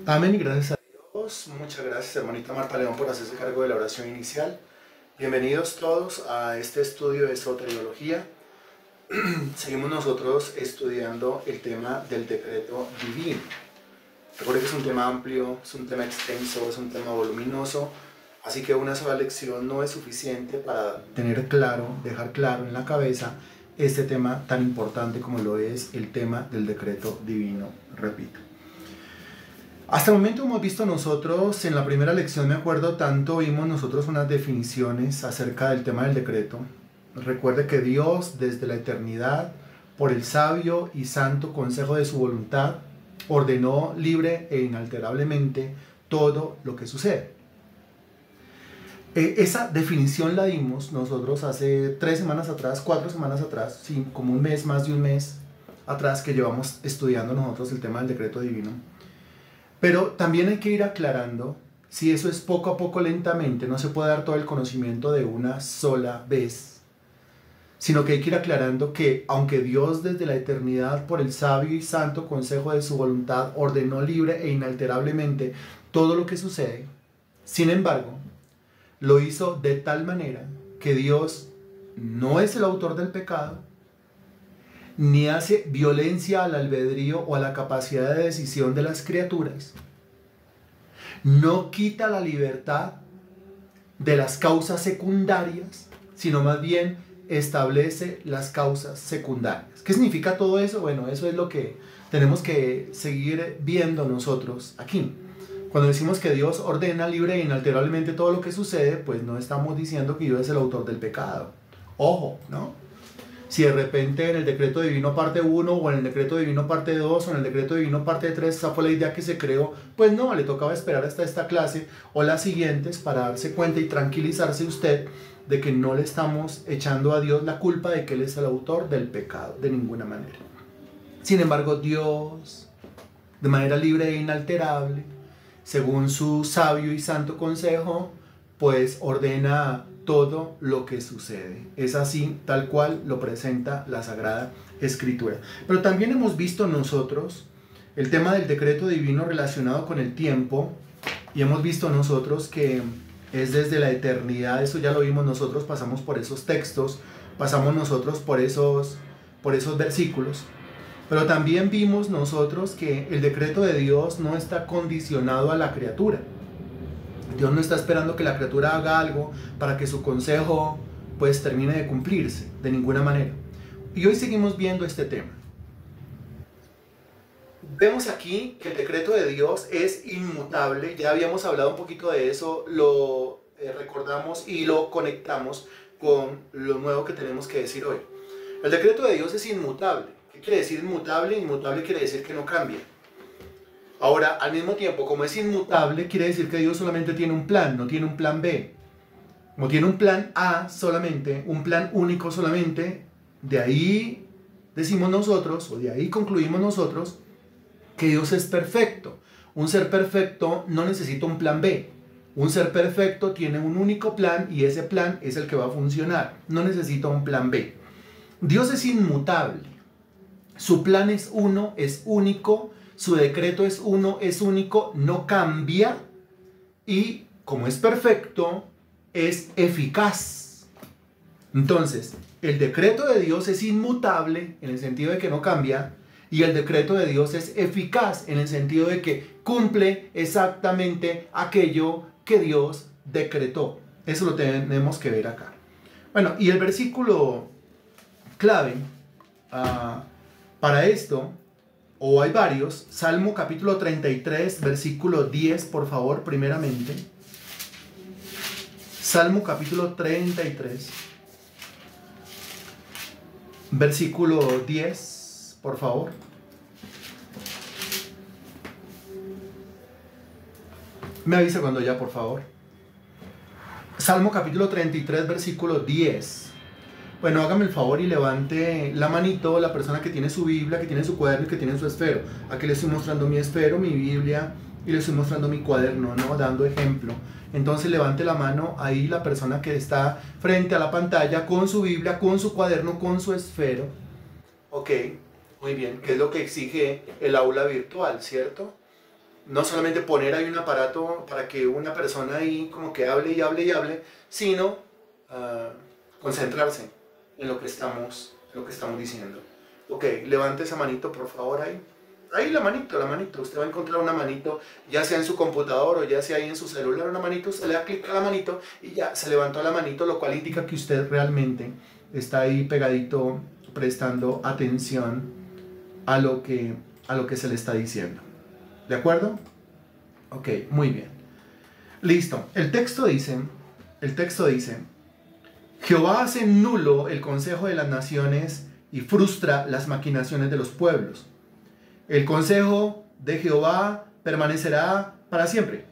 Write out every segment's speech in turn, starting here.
Amén y gracias a Dios. Muchas gracias, hermanita Marta León, por hacerse cargo de la oración inicial. Bienvenidos todos a este estudio de soteriología. Seguimos nosotros estudiando el tema del decreto divino. Recuerden que es un tema amplio, es un tema extenso, es un tema voluminoso, así que una sola lección no es suficiente para tener claro, dejar claro en la cabeza este tema tan importante como lo es el tema del decreto divino, repito. Hasta el momento hemos visto nosotros, en la primera lección me acuerdo tanto, vimos nosotros unas definiciones acerca del tema del decreto. Recuerde que Dios desde la eternidad, por el sabio y santo consejo de su voluntad, ordenó libre e inalterablemente todo lo que sucede. Esa definición la dimos nosotros hace 3 semanas atrás, 4 semanas atrás, sí, como un mes, más de un mes atrás que llevamos estudiando nosotros el tema del decreto divino. Pero también hay que ir aclarando, si eso es poco a poco, lentamente, no se puede dar todo el conocimiento de una sola vez, sino que hay que ir aclarando que aunque Dios desde la eternidad por el sabio y santo consejo de su voluntad ordenó libre e inalterablemente todo lo que sucede, sin embargo, lo hizo de tal manera que Dios no es el autor del pecado, ni hace violencia al albedrío o a la capacidad de decisión de las criaturas, no quita la libertad de las causas secundarias, sino más bien establece las causas secundarias. ¿Qué significa todo eso? Bueno, eso es lo que tenemos que seguir viendo nosotros aquí. Cuando decimos que Dios ordena libre e inalterablemente todo lo que sucede, pues no estamos diciendo que Dios es el autor del pecado. Ojo, ¿no? Si de repente en el decreto divino parte 1 o en el decreto divino parte 2 o en el decreto divino parte 3, esa fue la idea que se creó, pues no, le tocaba esperar hasta esta clase o las siguientes para darse cuenta y tranquilizarse usted de que no le estamos echando a Dios la culpa de que Él es el autor del pecado, de ninguna manera. Sin embargo, Dios, de manera libre e inalterable, según su sabio y santo consejo, pues ordena todo lo que sucede. Es así, tal cual lo presenta la Sagrada Escritura. Pero también hemos visto nosotros el tema del decreto divino relacionado con el tiempo, y hemos visto nosotros que es desde la eternidad. Eso ya lo vimos nosotros, pasamos por esos textos, pasamos nosotros por esos versículos. Pero también vimos nosotros que el decreto de Dios no está condicionado a la criatura. Dios no está esperando que la criatura haga algo para que su consejo pues termine de cumplirse, de ninguna manera. Y hoy seguimos viendo este tema. Vemos aquí que el decreto de Dios es inmutable. Ya habíamos hablado un poquito de eso, lo recordamos y lo conectamos con lo nuevo que tenemos que decir hoy. El decreto de Dios es inmutable. ¿Qué quiere decir inmutable? Inmutable quiere decir que no cambia. Ahora, al mismo tiempo, como es inmutable, quiere decir que Dios solamente tiene un plan, no tiene un plan B. Como tiene un plan A solamente, un plan único solamente, de ahí decimos nosotros, o de ahí concluimos nosotros, que Dios es perfecto. Un ser perfecto no necesita un plan B. Un ser perfecto tiene un único plan y ese plan es el que va a funcionar. No necesita un plan B. Dios es inmutable. Su plan es uno, es único. Su decreto es uno, es único, no cambia. Y como es perfecto, es eficaz. Entonces, el decreto de Dios es inmutable en el sentido de que no cambia. Y el decreto de Dios es eficaz en el sentido de que cumple exactamente aquello que Dios decretó. Eso lo tenemos que ver acá. Bueno, y el versículo clave para esto, o hay varios, Salmo capítulo 33, versículo 10, por favor, primeramente. Salmo capítulo 33, versículo 10, por favor. Me avisa cuando ya, por favor. Salmo capítulo 33, versículo 10. Bueno, hágame el favor y levante la manito la persona que tiene su Biblia, que tiene su cuaderno y que tiene su esfero. Aquí le estoy mostrando mi esfero, mi Biblia, y le estoy mostrando mi cuaderno, ¿no? Dando ejemplo. Entonces levante la mano ahí la persona que está frente a la pantalla con su Biblia, con su cuaderno, con su esfero. Ok, muy bien. ¿Qué es lo que exige el aula virtual, cierto? no solamente poner ahí un aparato para que una persona ahí como que hable y hable y hable, sino concentrarse en lo que estamos diciendo. Ok, levante esa manito por favor ahí. Ahí la manito, usted va a encontrar una manito, ya sea en su computador o ya sea ahí en su celular, una manito, usted le da clic a la manito y ya se levantó la manito, lo cual indica que usted realmente está ahí pegadito, prestando atención a lo que se le está diciendo. ¿De acuerdo? Ok, muy bien. Listo. El texto dice, Jehová hace nulo el consejo de las naciones y frustra las maquinaciones de los pueblos. El consejo de Jehová permanecerá para siempre,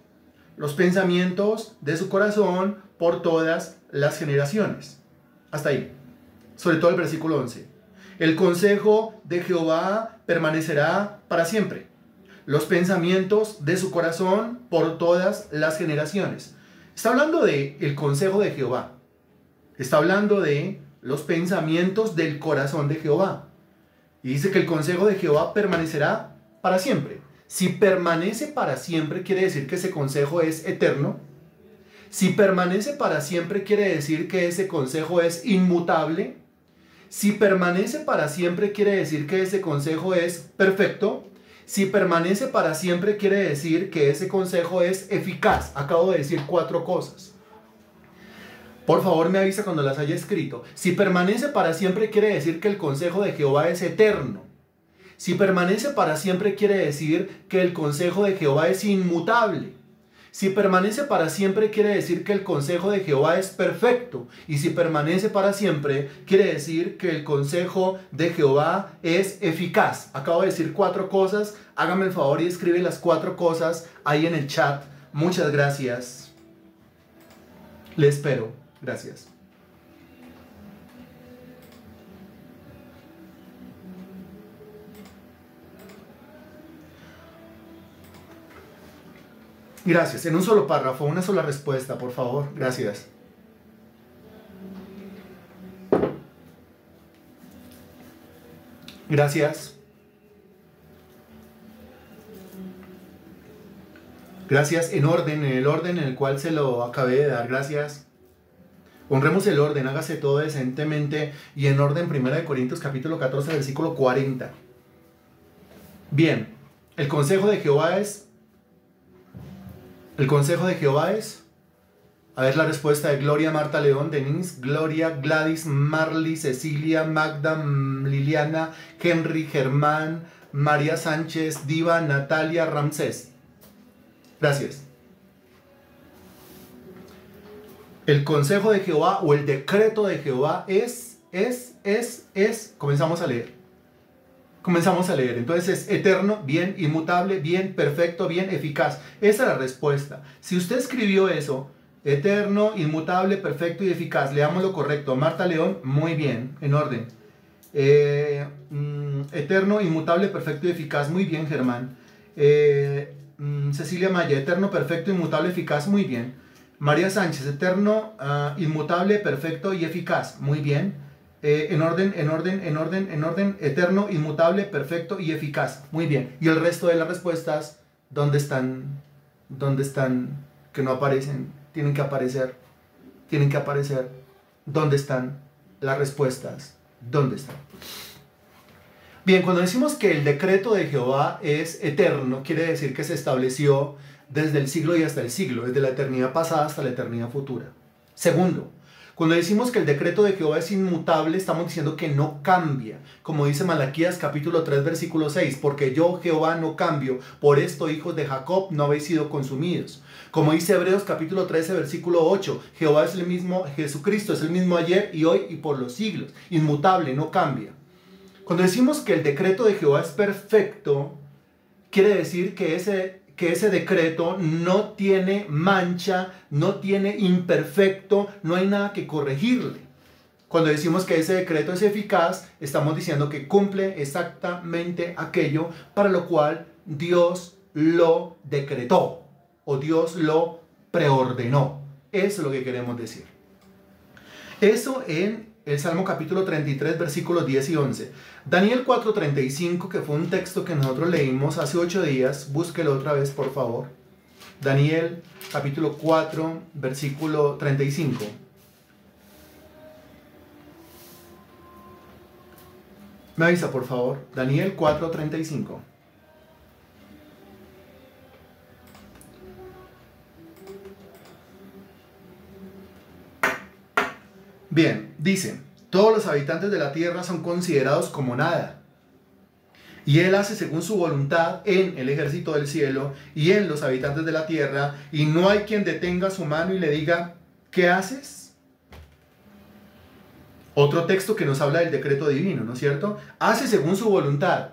los pensamientos de su corazón por todas las generaciones. Hasta ahí. Sobre todo el versículo 11. El consejo de Jehová permanecerá para siempre, los pensamientos de su corazón por todas las generaciones. Está hablando de el consejo de Jehová. Está hablando de los pensamientos del corazón de Jehová. Y dice que el consejo de Jehová permanecerá para siempre. Si permanece para siempre, quiere decir que ese consejo es eterno. Si permanece para siempre, quiere decir que ese consejo es inmutable. Si permanece para siempre, quiere decir que ese consejo es perfecto. Si permanece para siempre, quiere decir que ese consejo es eficaz. Acabo de decir 4 cosas. Por favor, me avisa cuando las haya escrito. Si permanece para siempre, quiere decir que el consejo de Jehová es eterno. Si permanece para siempre, quiere decir que el consejo de Jehová es inmutable. Si permanece para siempre, quiere decir que el consejo de Jehová es perfecto. Y si permanece para siempre, quiere decir que el consejo de Jehová es eficaz. Acabo de decir 4 cosas. Hágame el favor y escribe las 4 cosas ahí en el chat. Muchas gracias. Le espero. Gracias. Gracias. En un solo párrafo, una sola respuesta, por favor. Gracias. Gracias. Gracias en orden, en el orden en el cual se lo acabé de dar. Gracias. Honremos el orden, hágase todo decentemente y en orden. 1 Corintios capítulo 14, versículo 40. Bien, el consejo de Jehová es... A ver la respuesta de Gloria, Marta, León, Denise, Gloria, Gladys, Marley, Cecilia, Magda, Liliana, Henry, Germán, María Sánchez, Diva, Natalia, Ramsés. Gracias. El consejo de Jehová o el decreto de Jehová es. Comenzamos a leer. Entonces es eterno, bien, inmutable, bien, perfecto, bien, eficaz. Esa es la respuesta. Si usted escribió eso, eterno, inmutable, perfecto y eficaz, leamos lo correcto. Marta León, muy bien, en orden. Eterno, inmutable, perfecto y eficaz, muy bien, Germán. Cecilia Maya, eterno, perfecto, inmutable, eficaz, muy bien. María Sánchez, eterno, inmutable, perfecto y eficaz, muy bien. En orden, eterno, inmutable, perfecto y eficaz, muy bien. Y el resto de las respuestas, ¿dónde están? Que no aparecen, tienen que aparecer. ¿Dónde están las respuestas? ¿Dónde están? Bien, cuando decimos que el decreto de Jehová es eterno, quiere decir que se estableció desde el siglo y hasta el siglo, desde la eternidad pasada hasta la eternidad futura. Segundo, cuando decimos que el decreto de Jehová es inmutable, estamos diciendo que no cambia. Como dice Malaquías capítulo 3, versículo 6, porque yo, Jehová, no cambio, por esto, hijos de Jacob, no habéis sido consumidos. Como dice Hebreos capítulo 13, versículo 8, Jehová es el mismo, Jesucristo es el mismo ayer y hoy y por los siglos. Inmutable, no cambia. Cuando decimos que el decreto de Jehová es perfecto, quiere decir que ese decreto no tiene mancha, no tiene imperfecto, no hay nada que corregirle. Cuando decimos que ese decreto es eficaz, estamos diciendo que cumple exactamente aquello para lo cual Dios lo decretó o Dios lo preordenó. Eso es lo que queremos decir. Eso en el Salmo capítulo 33, versículos 10 y 11. Daniel 4:35, que fue un texto que nosotros leímos hace 8 días, búsquelo otra vez, por favor. Daniel capítulo 4, versículo 35. Me avisa, por favor. Daniel 4:35. Bien, dice, todos los habitantes de la tierra son considerados como nada. Y Él hace según su voluntad en el ejército del cielo y en los habitantes de la tierra, y no hay quien detenga su mano y le diga, ¿qué haces? Otro texto que nos habla del decreto divino, ¿no es cierto? Hace según su voluntad.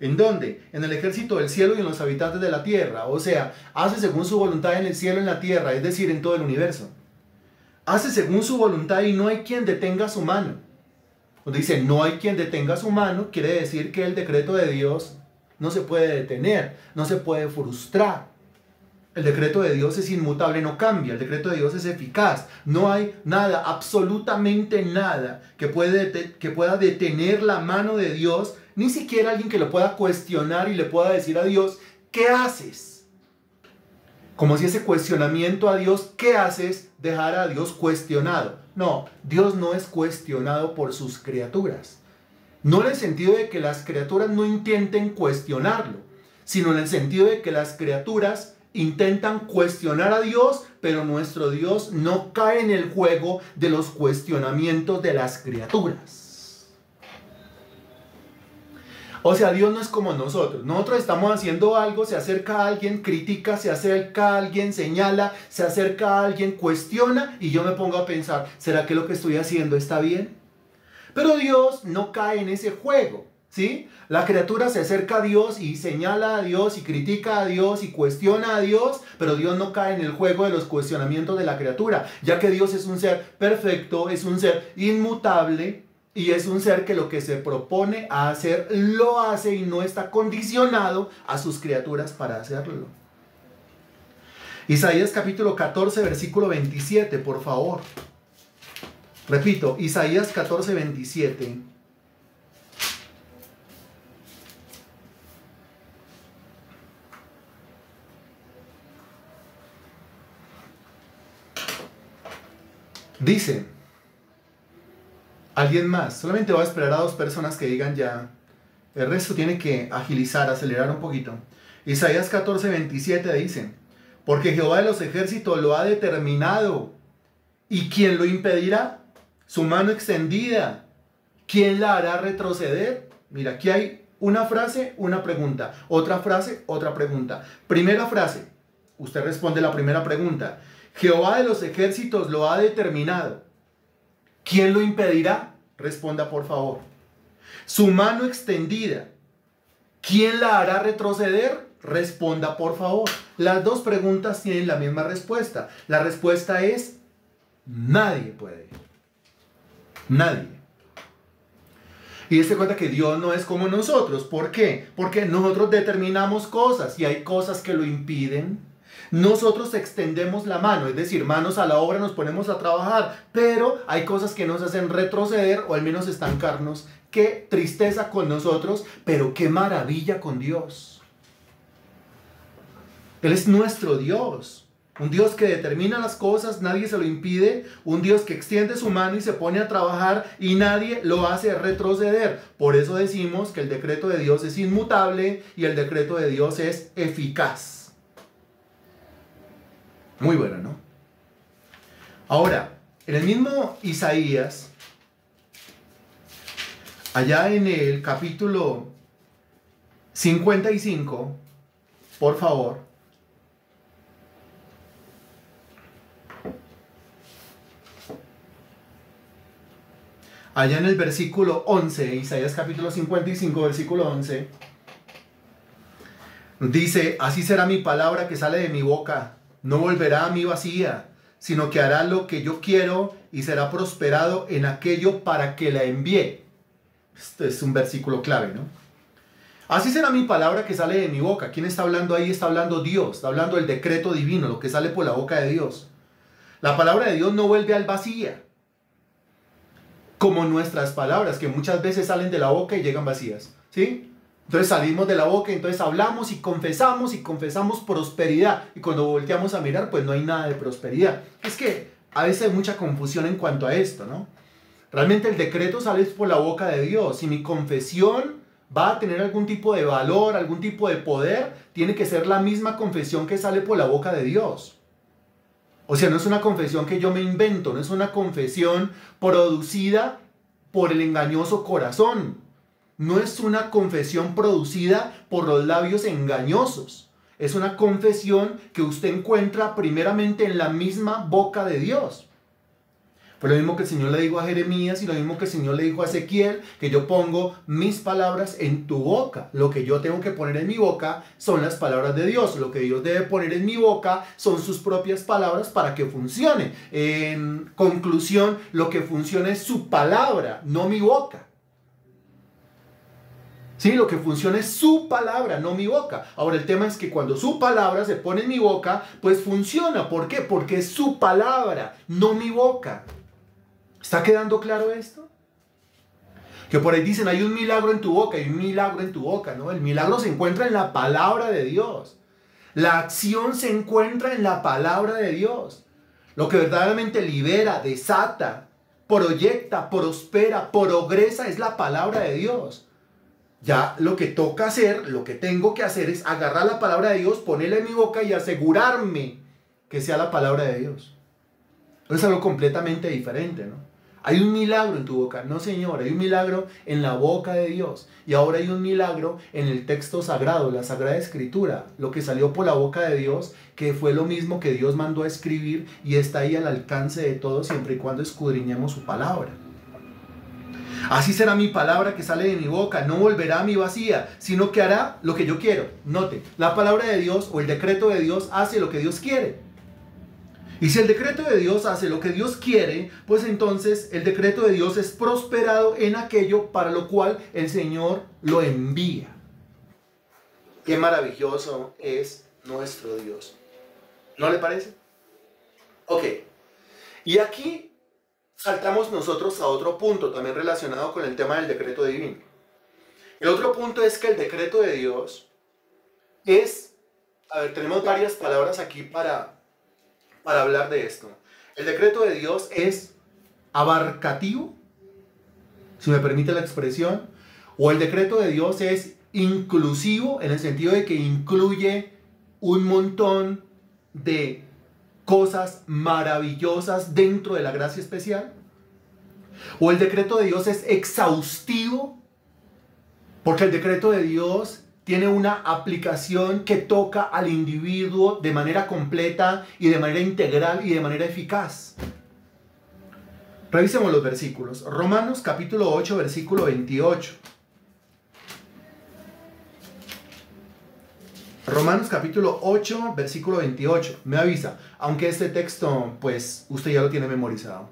¿En dónde? En el ejército del cielo y en los habitantes de la tierra. O sea, hace según su voluntad en el cielo y en la tierra, es decir, en todo el universo. Hace según su voluntad y no hay quien detenga su mano. Cuando dice no hay quien detenga su mano, quiere decir que el decreto de Dios no se puede detener, no se puede frustrar. El decreto de Dios es inmutable, no cambia. El decreto de Dios es eficaz. No hay nada, absolutamente nada que pueda detener la mano de Dios, ni siquiera alguien que lo pueda cuestionar y le pueda decir a Dios, ¿qué haces? Como si ese cuestionamiento a Dios, ¿qué haces?, dejara a Dios cuestionado. No, Dios no es cuestionado por sus criaturas. No en el sentido de que las criaturas no intenten cuestionarlo, sino en el sentido de que las criaturas intentan cuestionar a Dios, pero nuestro Dios no cae en el juego de los cuestionamientos de las criaturas. O sea, Dios no es como nosotros. Nosotros estamos haciendo algo, se acerca a alguien, critica, se acerca a alguien, señala, se acerca a alguien, cuestiona, y yo me pongo a pensar, ¿será que lo que estoy haciendo está bien? Pero Dios no cae en ese juego, ¿sí? La criatura se acerca a Dios y señala a Dios y critica a Dios y cuestiona a Dios, pero Dios no cae en el juego de los cuestionamientos de la criatura, ya que Dios es un ser perfecto, es un ser inmutable, y es un ser que lo que se propone a hacer, lo hace y no está condicionado a sus criaturas para hacerlo. Isaías capítulo 14, versículo 27, por favor. Repito, Isaías 14, 27. Dice... ¿Alguien más? Solamente voy a esperar a 2 personas que digan ya. El resto tiene que agilizar, acelerar un poquito. Isaías 14, 27 dice, porque Jehová de los ejércitos lo ha determinado. ¿Y quién lo impedirá? Su mano extendida. ¿Quién la hará retroceder? Mira, aquí hay una frase, una pregunta. Otra frase, otra pregunta. Primera frase. Usted responde la primera pregunta. Jehová de los ejércitos lo ha determinado. ¿Quién lo impedirá? Responda, por favor. Su mano extendida. ¿Quién la hará retroceder? Responda, por favor. Las 2 preguntas tienen la misma respuesta. La respuesta es nadie puede. Nadie. Y se cuenta que Dios no es como nosotros. ¿Por qué? Porque nosotros determinamos cosas y hay cosas que lo impiden. Nosotros extendemos la mano, es decir, manos a la obra, nos ponemos a trabajar, pero hay cosas que nos hacen retroceder o al menos estancarnos. Qué tristeza con nosotros, pero qué maravilla con Dios. Él es nuestro Dios, un Dios que determina las cosas, nadie se lo impide, un Dios que extiende su mano y se pone a trabajar y nadie lo hace retroceder. Por eso decimos que el decreto de Dios es inmutable y el decreto de Dios es eficaz. Muy bueno, ¿no? Ahora, en el mismo Isaías, allá en el capítulo 55, por favor, allá en el versículo 11, Isaías capítulo 55, versículo 11, dice, así será mi palabra que sale de mi boca. No volverá a mí vacía, sino que hará lo que yo quiero y será prosperado en aquello para que la envíe. Esto es un versículo clave, ¿no? Así será mi palabra que sale de mi boca. ¿Quién está hablando ahí? Está hablando Dios, está hablando el decreto divino, lo que sale por la boca de Dios. La palabra de Dios no vuelve al vacía. como nuestras palabras, que muchas veces salen de la boca y llegan vacías, ¿sí? Entonces salimos de la boca, entonces hablamos y confesamos prosperidad. Y cuando volteamos a mirar, pues no hay nada de prosperidad. Es que a veces hay mucha confusión en cuanto a esto, ¿no? Realmente el decreto sale por la boca de Dios. Si mi confesión va a tener algún tipo de valor, algún tipo de poder, tiene que ser la misma confesión que sale por la boca de Dios. O sea, no es una confesión que yo me invento, no es una confesión producida por el engañoso corazón. No es una confesión producida por los labios engañosos. Es una confesión que usted encuentra primeramente en la misma boca de Dios. Fue lo mismo que el Señor le dijo a Jeremías y lo mismo que el Señor le dijo a Ezequiel, que yo pongo mis palabras en tu boca. Lo que yo tengo que poner en mi boca son las palabras de Dios. Lo que Dios debe poner en mi boca son sus propias palabras para que funcione. En conclusión, lo que funciona es su palabra, no mi boca. Sí, lo que funciona es su palabra, no mi boca. Ahora el tema es que cuando su palabra se pone en mi boca, pues funciona. ¿Por qué? Porque es su palabra, no mi boca. ¿Está quedando claro esto? Que por ahí dicen, hay un milagro en tu boca, hay un milagro en tu boca, ¿no? El milagro se encuentra en la palabra de Dios. La acción se encuentra en la palabra de Dios. Lo que verdaderamente libera, desata, proyecta, prospera, progresa es la palabra de Dios. Ya lo que toca hacer, lo que tengo que hacer es agarrar la palabra de Dios, ponerla en mi boca y asegurarme que sea la palabra de Dios. Es algo completamente diferente, ¿no? Hay un milagro en tu boca. No, Señor, hay un milagro en la boca de Dios. Y ahora hay un milagro en el texto sagrado, la Sagrada Escritura. Lo que salió por la boca de Dios, que fue lo mismo que Dios mandó a escribir y está ahí al alcance de todos siempre y cuando escudriñemos su palabra. Así será mi palabra que sale de mi boca. No volverá a mí vacía, sino que hará lo que yo quiero. Note, la palabra de Dios o el decreto de Dios hace lo que Dios quiere. Y si el decreto de Dios hace lo que Dios quiere, pues entonces el decreto de Dios es prosperado en aquello para lo cual el Señor lo envía. Qué maravilloso es nuestro Dios. ¿No le parece? Ok. Y aquí saltamos nosotros a otro punto también relacionado con el tema del decreto divino. El otro punto es que el decreto de Dios es, tenemos varias palabras aquí para hablar de esto. El decreto de Dios es abarcativo, si me permite la expresión, o el decreto de Dios es inclusivo en el sentido de que incluye un montón de cosas maravillosas dentro de la gracia especial, o el decreto de Dios es exhaustivo, porque el decreto de Dios tiene una aplicación que toca al individuo de manera completa y de manera integral y de manera eficaz. Revisemos los versículos. Romanos capítulo 8, versículo 28. Romanos capítulo 8, versículo 28. Me avisa, aunque este texto, pues, usted ya lo tiene memorizado.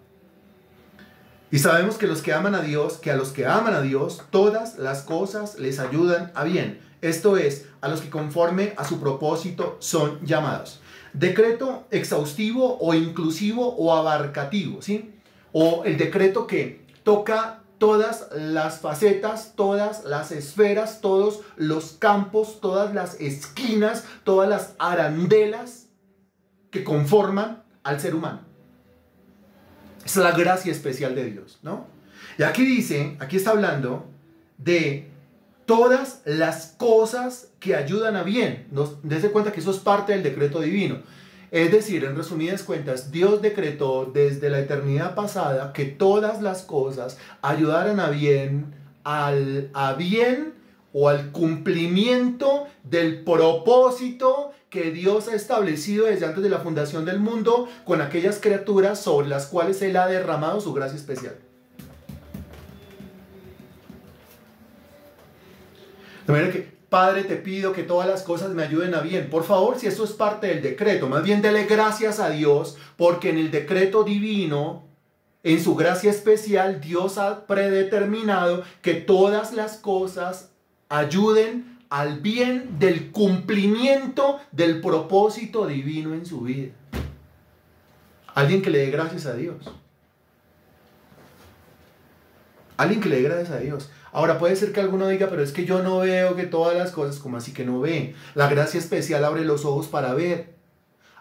Y sabemos que los que aman a Dios, que a los que aman a Dios, todas las cosas les ayudan a bien. Esto es, a los que conforme a su propósito son llamados. Decreto exhaustivo o inclusivo o abarcativo, ¿sí? O el decreto que toca todas las facetas, todas las esferas, todos los campos, todas las esquinas, todas las arandelas que conforman al ser humano. Esa es la gracia especial de Dios, ¿no? Y aquí dice, aquí está hablando de todas las cosas que ayudan a bien. Dese cuenta que eso es parte del decreto divino. Es decir, en resumidas cuentas, Dios decretó desde la eternidad pasada que todas las cosas ayudaran a bien o al cumplimiento del propósito que Dios ha establecido desde antes de la fundación del mundo con aquellas criaturas sobre las cuales Él ha derramado su gracia especial. De manera que, Padre, te pido que todas las cosas me ayuden a bien. Por favor, si eso es parte del decreto, más bien dele gracias a Dios, porque en el decreto divino, en su gracia especial, Dios ha predeterminado que todas las cosas ayuden al bien del cumplimiento del propósito divino en su vida. Alguien que le dé gracias a Dios. Alguien que le dé gracias a Dios. Ahora puede ser que alguno diga, pero es que yo no veo que todas las cosas, como así que no ve? La gracia especial abre los ojos para ver.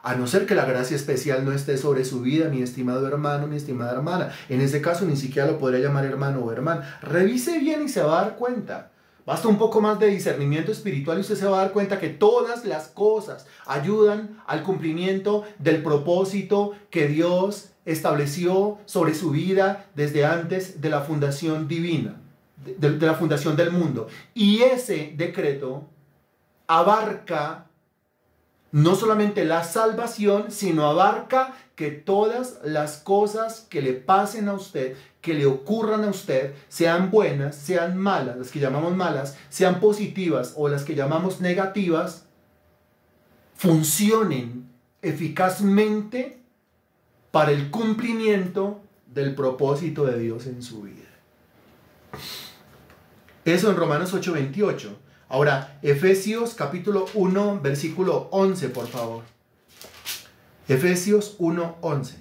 A no ser que la gracia especial no esté sobre su vida, mi estimado hermano, mi estimada hermana. En ese caso ni siquiera lo podría llamar hermano o hermana. Revise bien y se va a dar cuenta. Basta un poco más de discernimiento espiritual y usted se va a dar cuenta que todas las cosas ayudan al cumplimiento del propósito que Dios estableció sobre su vida desde antes de la fundación divina, de la fundación del mundo. Y ese decreto abarca no solamente la salvación, sino abarca que todas las cosas que le pasen a usted, que le ocurran a usted, sean buenas, sean malas, las que llamamos malas, sean positivas o las que llamamos negativas, funcionen eficazmente para el cumplimiento del propósito de Dios en su vida. Eso en Romanos 8:28. Ahora, Efesios capítulo 1, versículo 11, por favor. Efesios 1:11.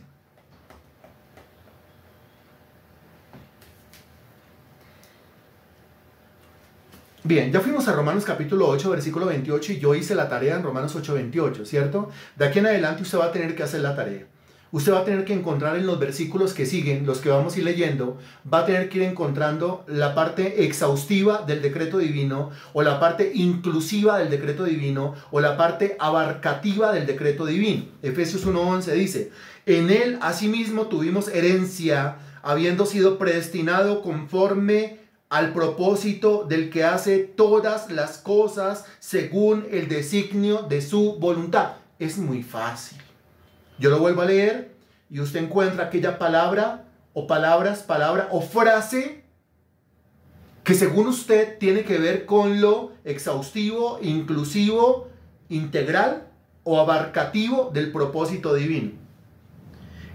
Bien, ya fuimos a Romanos capítulo 8, versículo 28 y yo hice la tarea en Romanos 8:28, ¿cierto? De aquí en adelante usted va a tener que hacer la tarea. Usted va a tener que encontrar en los versículos que siguen, los que vamos a ir leyendo, va a tener que ir encontrando la parte exhaustiva del decreto divino, o la parte inclusiva del decreto divino, o la parte abarcativa del decreto divino. Efesios 1:11 dice, en él asimismo tuvimos herencia, habiendo sido predestinado conforme al propósito del que hace todas las cosas según el designio de su voluntad. Es muy fácil. Yo lo vuelvo a leer y usted encuentra aquella palabra o palabra o frase que según usted tiene que ver con lo exhaustivo, inclusivo, integral o abarcativo del propósito divino.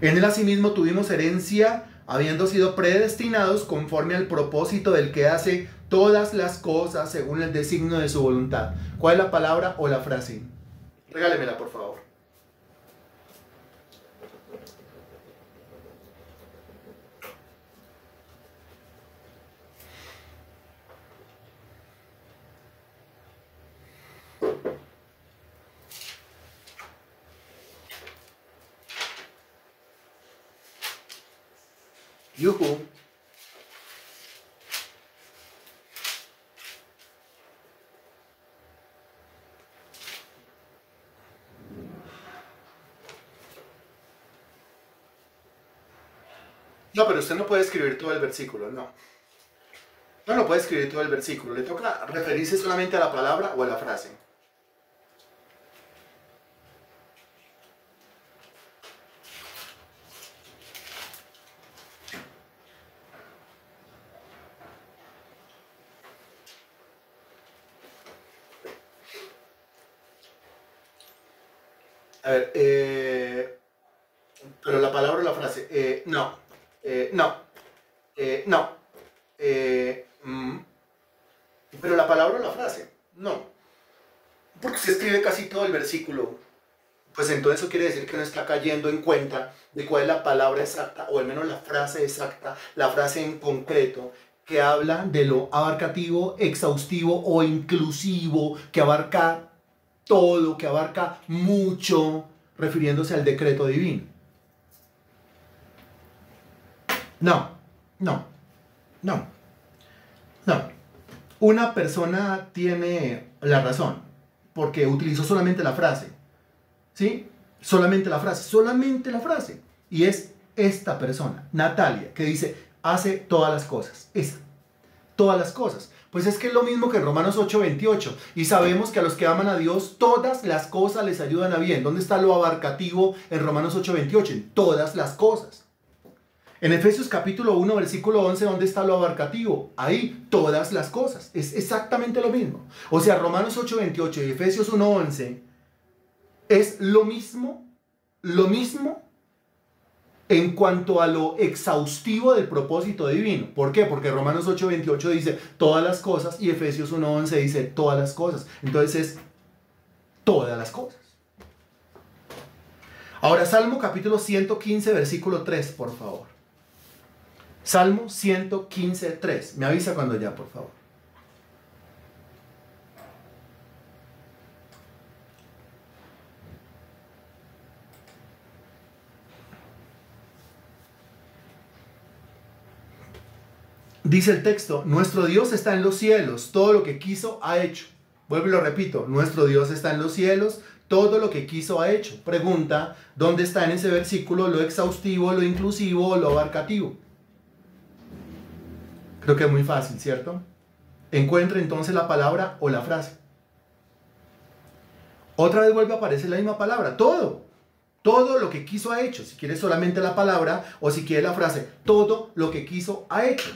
En él asimismo tuvimos herencia, habiendo sido predestinados conforme al propósito del que hace todas las cosas según el designio de su voluntad. ¿Cuál es la palabra o la frase? Regálemela, por favor. Yuhu. No, pero usted no puede escribir todo el versículo, no. No puede escribir todo el versículo. Le toca referirse solamente a la palabra o a la frase. A ver, pero la palabra o la frase, no, no, no, pero la palabra o la frase, no, porque se escribe casi todo el versículo, pues entonces eso quiere decir que no está cayendo en cuenta de cuál es la palabra exacta, o al menos la frase exacta, la frase en concreto, que habla de lo abarcativo, exhaustivo o inclusivo, que abarca todo, que abarca mucho, refiriéndose al decreto divino. No, no, no, no. Una persona tiene la razón, porque utilizó solamente la frase, ¿sí? Solamente la frase. Y es esta persona, Natalia, que dice, hace todas las cosas, todas las cosas. Pues es que es lo mismo que en Romanos 8:28. Y sabemos que a los que aman a Dios, todas las cosas les ayudan a bien. ¿Dónde está lo abarcativo en Romanos 8:28? En todas las cosas. En Efesios capítulo 1, versículo 11, ¿dónde está lo abarcativo? Ahí, todas las cosas. Es exactamente lo mismo. O sea, Romanos 8:28 y Efesios 1:11 es lo mismo en cuanto a lo exhaustivo del propósito divino. ¿Por qué? Porque Romanos 8:28 dice todas las cosas y Efesios 1:11 dice todas las cosas. Entonces es todas las cosas. Ahora, Salmo capítulo 115, versículo 3, por favor. Salmo 115:3. Me avisa cuando ya, por favor. Dice el texto, nuestro Dios está en los cielos, todo lo que quiso ha hecho. Vuelvo y lo repito, nuestro Dios está en los cielos, todo lo que quiso ha hecho. Pregunta, ¿dónde está en ese versículo lo exhaustivo, lo inclusivo o lo abarcativo? Creo que es muy fácil, ¿cierto? Encuentre entonces la palabra o la frase. Otra vez vuelve a aparecer la misma palabra, todo. Todo lo que quiso ha hecho. Si quiere solamente la palabra o si quiere la frase, todo lo que quiso ha hecho.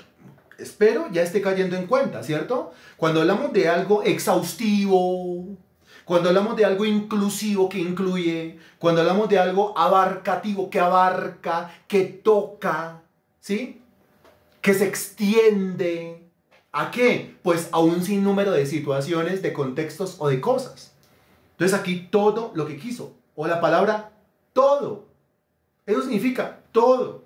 Espero ya esté cayendo en cuenta, ¿cierto? Cuando hablamos de algo exhaustivo, cuando hablamos de algo inclusivo que incluye, cuando hablamos de algo abarcativo que abarca, que toca, ¿sí? Que se extiende. ¿A qué? Pues a un sinnúmero de situaciones, de contextos o de cosas. Entonces aquí todo lo que quiso, o la palabra todo. Eso significa todo.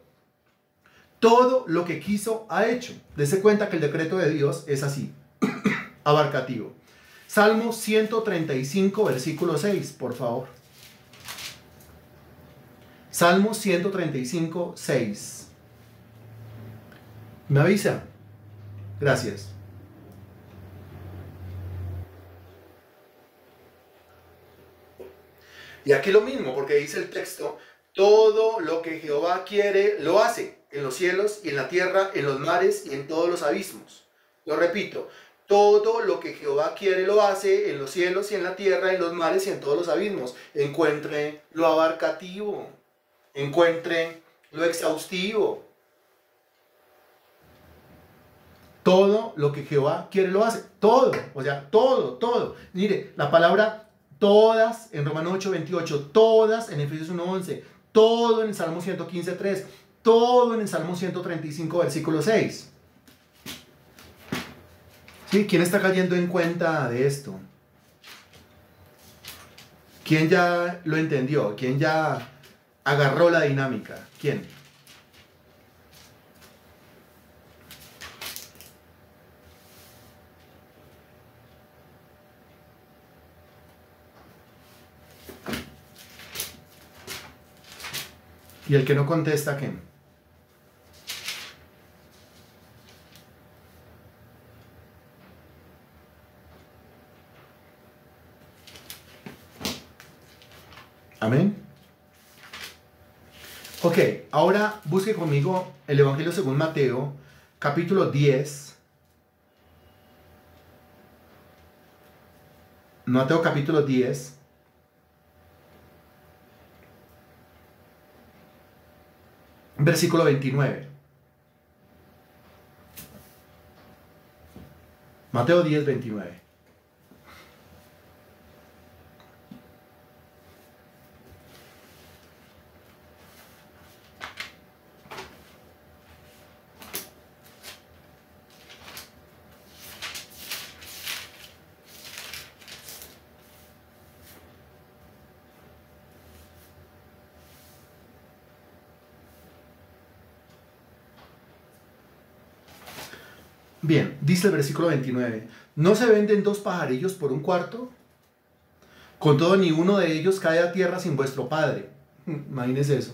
Todo lo que quiso ha hecho. Dese cuenta que el decreto de Dios es así, abarcativo. Salmo 135, versículo 6, por favor. Salmo 135, 6. ¿Me avisa? Gracias. Y aquí lo mismo, porque dice el texto, todo lo que Jehová quiere, lo hace, en los cielos y en la tierra, en los mares y en todos los abismos. Lo repito, todo lo que Jehová quiere, lo hace, en los cielos y en la tierra, en los mares y en todos los abismos. Encuentre lo abarcativo, encuentre lo exhaustivo. Todo lo que Jehová quiere, lo hace. Todo, o sea, todo. Mire, la palabra todas en Romanos 8:28, todas en Efesios 1:11, todo en el Salmo 115:3, todo en el Salmo 135, versículo 6. ¿Sí? ¿Quién está cayendo en cuenta de esto? ¿Quién ya lo entendió? ¿Quién ya agarró la dinámica? ¿Quién? Y el que no contesta, ¿qué? Amén. Ok, ahora busque conmigo el Evangelio según Mateo, capítulo 10. Mateo capítulo 10. Versículo 29. Mateo 10, 29. Bien, dice el versículo 29. ¿No se venden dos pajarillos por un cuarto? Con todo, ni uno de ellos cae a tierra sin vuestro Padre. Imagínense eso.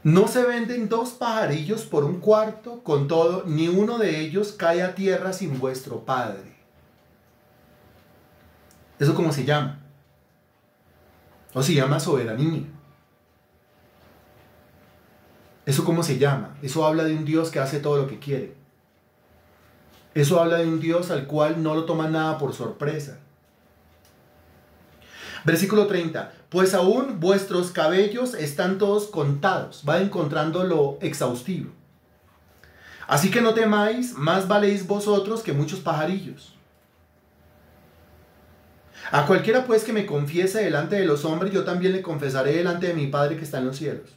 No se venden dos pajarillos por un cuarto, con todo, ni uno de ellos cae a tierra sin vuestro Padre. ¿Eso cómo se llama? O se llama soberanía. ¿Eso cómo se llama? Eso habla de un Dios que hace todo lo que quiere. Eso habla de un Dios al cual no lo toma nada por sorpresa. Versículo 30. Pues aún vuestros cabellos están todos contados. Va encontrando lo exhaustivo. Así que no temáis, más valéis vosotros que muchos pajarillos. A cualquiera pues que me confiese delante de los hombres, yo también le confesaré delante de mi Padre que está en los cielos.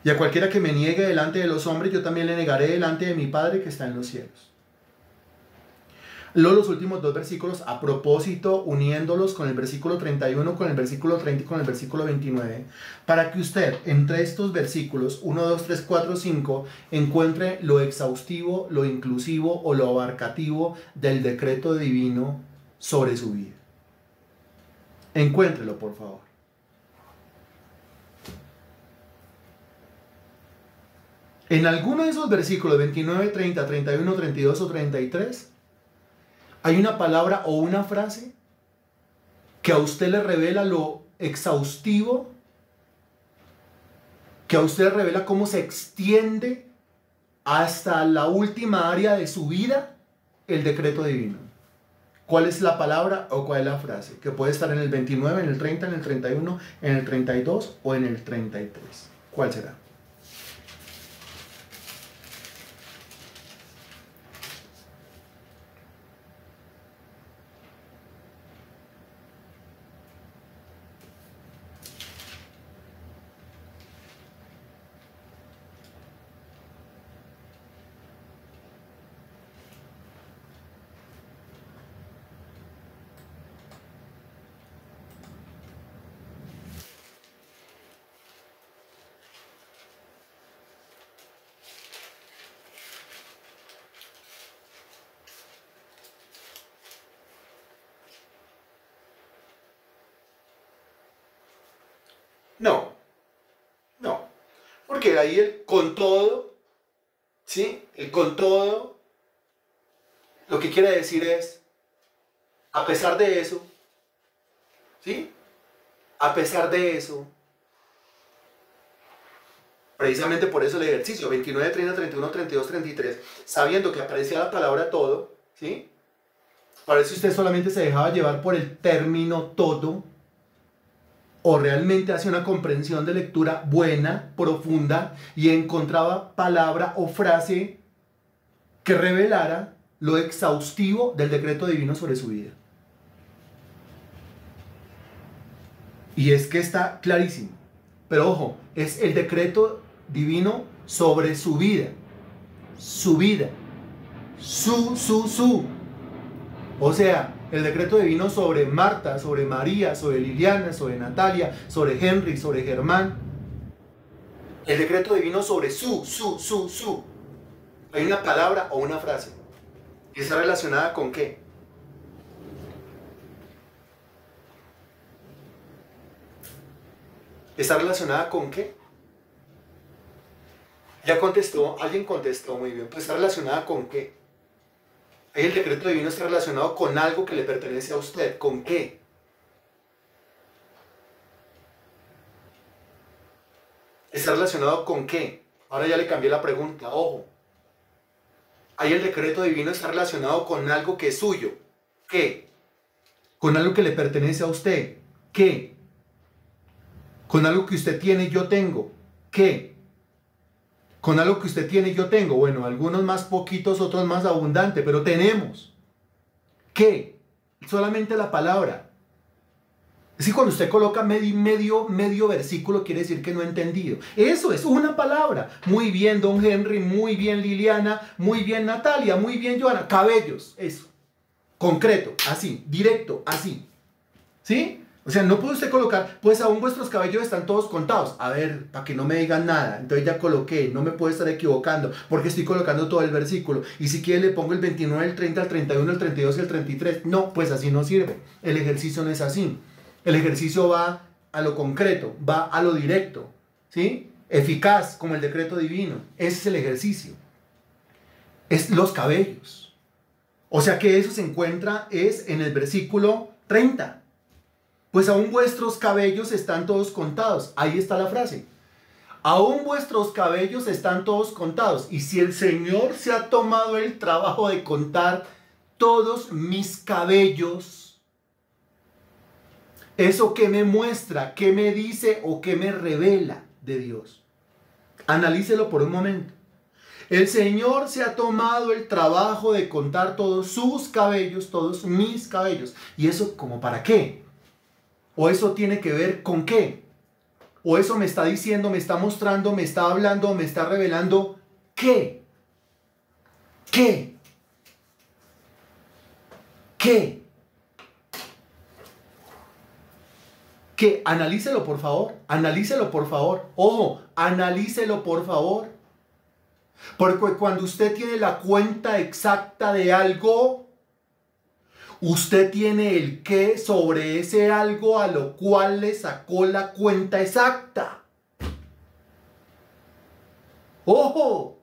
Y a cualquiera que me niegue delante de los hombres, yo también le negaré delante de mi Padre que está en los cielos. Luego los últimos dos versículos, a propósito, uniéndolos con el versículo 31, con el versículo 30 y con el versículo 29, para que usted entre estos versículos 1, 2, 3, 4, 5 encuentre lo exhaustivo, lo inclusivo o lo abarcativo del decreto divino sobre su vida. Encuéntrelo, por favor. En alguno de esos versículos 29, 30, 31, 32 o 33, hay una palabra o una frase que a usted le revela lo exhaustivo, que a usted le revela cómo se extiende hasta la última área de su vida el decreto divino. ¿Cuál es la palabra o cuál es la frase? Que puede estar en el 29, en el 30, en el 31, en el 32 o en el 33. ¿Cuál será? No, no. Porque ahí el con todo, ¿sí? El con todo, lo que quiere decir es, a pesar de eso, ¿sí? A pesar de eso, precisamente por eso el ejercicio 29, 30, 31, 32, 33, sabiendo que aparecía la palabra todo, ¿sí? Parece que usted solamente se dejaba llevar por el término todo, o realmente hacía una comprensión de lectura buena, profunda, y encontraba palabra o frase que revelara lo exhaustivo del decreto divino sobre su vida. Y es que está clarísimo. Pero ojo, es el decreto divino sobre su vida. Su vida. Su. O sea, el decreto divino sobre Marta, sobre María, sobre Liliana, sobre Natalia, sobre Henry, sobre Germán. El decreto divino sobre su. Hay una palabra o una frase. ¿Y está relacionada con qué? ¿Está relacionada con qué? Ya contestó, alguien contestó muy bien. Pues está relacionada con qué. Ahí el decreto divino está relacionado con algo que le pertenece a usted. ¿Con qué? ¿Está relacionado con qué? Ahora ya le cambié la pregunta, ojo. Ahí el decreto divino está relacionado con algo que es suyo. ¿Qué? Con algo que le pertenece a usted. ¿Qué? Con algo que usted tiene, yo tengo. ¿Qué? Con algo que usted tiene, yo tengo. Bueno, algunos más poquitos, otros más abundante, pero tenemos. ¿Qué? Solamente la palabra. Es que cuando usted coloca medio versículo, quiere decir que no ha entendido. Eso es una palabra. Muy bien, don Henry, muy bien, Liliana, muy bien, Natalia, muy bien, Joana. Cabellos, eso. Concreto, así, directo, así. ¿Sí? O sea, no puede usted colocar, pues aún vuestros cabellos están todos contados. A ver, para que no me digan nada. Entonces ya coloqué, no me puedo estar equivocando, porque estoy colocando todo el versículo. Y si quiere le pongo el 29, el 30, el 31, el 32 y el 33. No, pues así no sirve. El ejercicio no es así. El ejercicio va a lo concreto, va a lo directo, ¿sí? Eficaz, como el decreto divino. Ese es el ejercicio. Es los cabellos. O sea que eso se encuentra es en el versículo 30. Pues aún vuestros cabellos están todos contados. Ahí está la frase. Aún vuestros cabellos están todos contados. Y si el Señor se ha tomado el trabajo de contar todos mis cabellos, ¿eso qué me muestra? ¿Qué me dice o qué me revela de Dios? Analícelo por un momento. El Señor se ha tomado el trabajo de contar todos sus cabellos, todos mis cabellos. ¿Y eso como para qué? ¿O eso tiene que ver con qué? ¿O eso me está diciendo, me está mostrando, me está hablando, me está revelando qué? ¿Qué? ¿Qué? ¿Qué? Analícelo por favor, analícelo por favor. Ojo, analícelo por favor. Porque cuando usted tiene la cuenta exacta de algo, usted tiene el qué sobre ese algo a lo cual le sacó la cuenta exacta. ¡Ojo!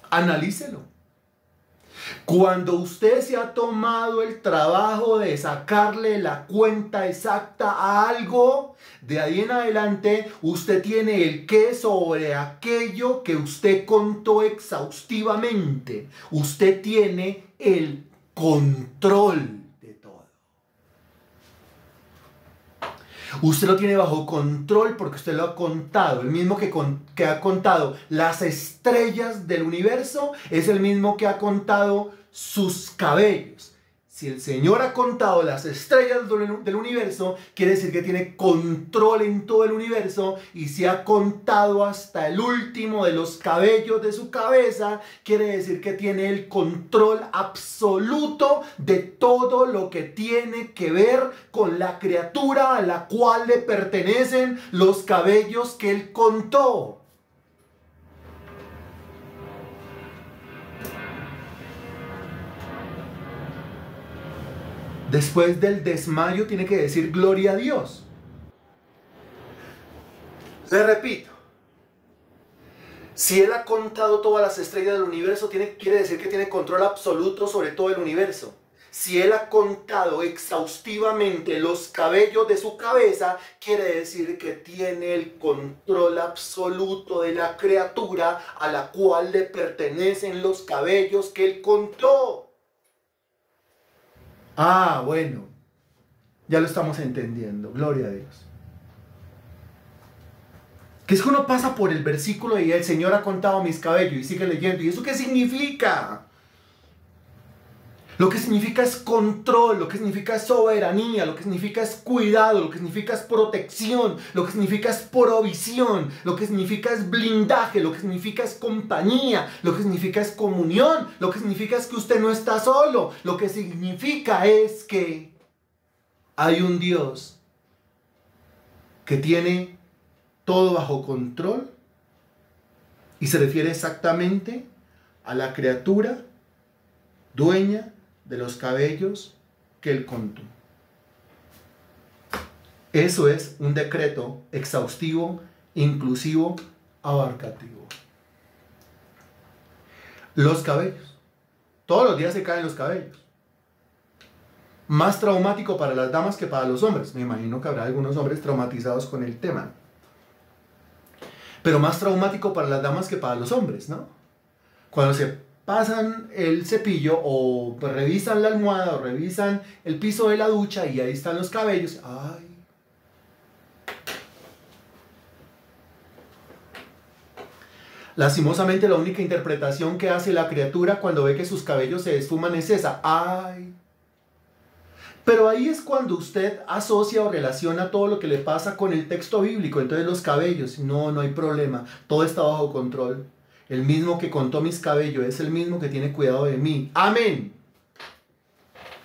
Analícelo. Cuando usted se ha tomado el trabajo de sacarle la cuenta exacta a algo, de ahí en adelante usted tiene el qué sobre aquello que usted contó exhaustivamente. Usted tiene el control de todo. Usted lo tiene bajo control porque usted lo ha contado. El mismo que ha contado las estrellas del universo es el mismo que ha contado sus cabellos. Si el Señor ha contado las estrellas del universo, quiere decir que tiene control en todo el universo. Y si ha contado hasta el último de los cabellos de su cabeza, quiere decir que tiene el control absoluto de todo lo que tiene que ver con la criatura a la cual le pertenecen los cabellos que Él contó. Después del desmayo tiene que decir gloria a Dios. Le repito, si Él ha contado todas las estrellas del universo, quiere decir que tiene control absoluto sobre todo el universo. Si Él ha contado exhaustivamente los cabellos de su cabeza, quiere decir que tiene el control absoluto de la criatura a la cual le pertenecen los cabellos que Él contó. Ah, bueno, ya lo estamos entendiendo, gloria a Dios. Que es que uno pasa por el versículo y el Señor ha contado mis cabellos y sigue leyendo. ¿Y eso qué significa? Lo que significa es control, lo que significa es soberanía, lo que significa es cuidado, lo que significa es protección, lo que significa es provisión, lo que significa es blindaje, lo que significa es compañía, lo que significa es comunión, lo que significa es que usted no está solo, lo que significa es que hay un Dios que tiene todo bajo control y se refiere exactamente a la criatura dueña de los cabellos que Él contó. Eso es un decreto exhaustivo, inclusivo, abarcativo. Los cabellos. Todos los días se caen los cabellos. Más traumático para las damas que para los hombres. Me imagino que habrá algunos hombres traumatizados con el tema. Pero más traumático para las damas que para los hombres, ¿no? Cuando se pasan el cepillo o revisan la almohada o revisan el piso de la ducha y ahí están los cabellos. ¡Ay! Lastimosamente la única interpretación que hace la criatura cuando ve que sus cabellos se esfuman es esa. ¡Ay! Pero ahí es cuando usted asocia o relaciona todo lo que le pasa con el texto bíblico. Entonces los cabellos, no hay problema. Todo está bajo control. El mismo que contó mis cabellos es el mismo que tiene cuidado de mí. ¡Amén!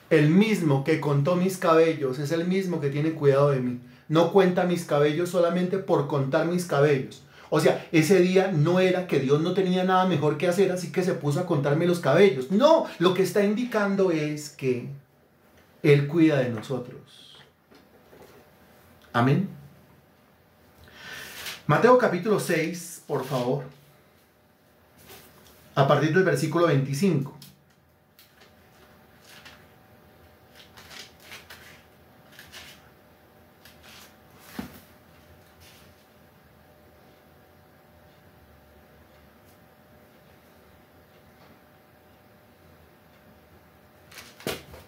El mismo que contó mis cabellos es el mismo que tiene cuidado de mí. No cuenta mis cabellos solamente por contar mis cabellos. O sea, ese día no era que Dios no tenía nada mejor que hacer, así que se puso a contarme los cabellos. No, lo que está indicando es que Él cuida de nosotros. Amén. Mateo capítulo 6, por favor. A partir del versículo 25.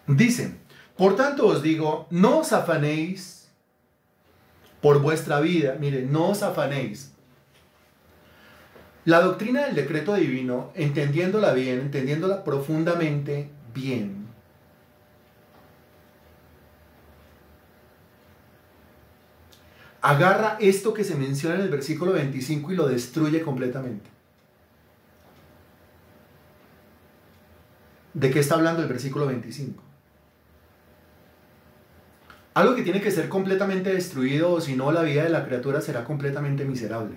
Dice, por tanto os digo, no os afanéis por vuestra vida. Mire, no os afanéis. La doctrina del decreto divino, entendiéndola bien, entendiéndola profundamente bien, agarra esto que se menciona en el versículo 25 y lo destruye completamente. ¿De qué está hablando el versículo 25? Algo que tiene que ser completamente destruido, o si no, la vida de la criatura será completamente miserable.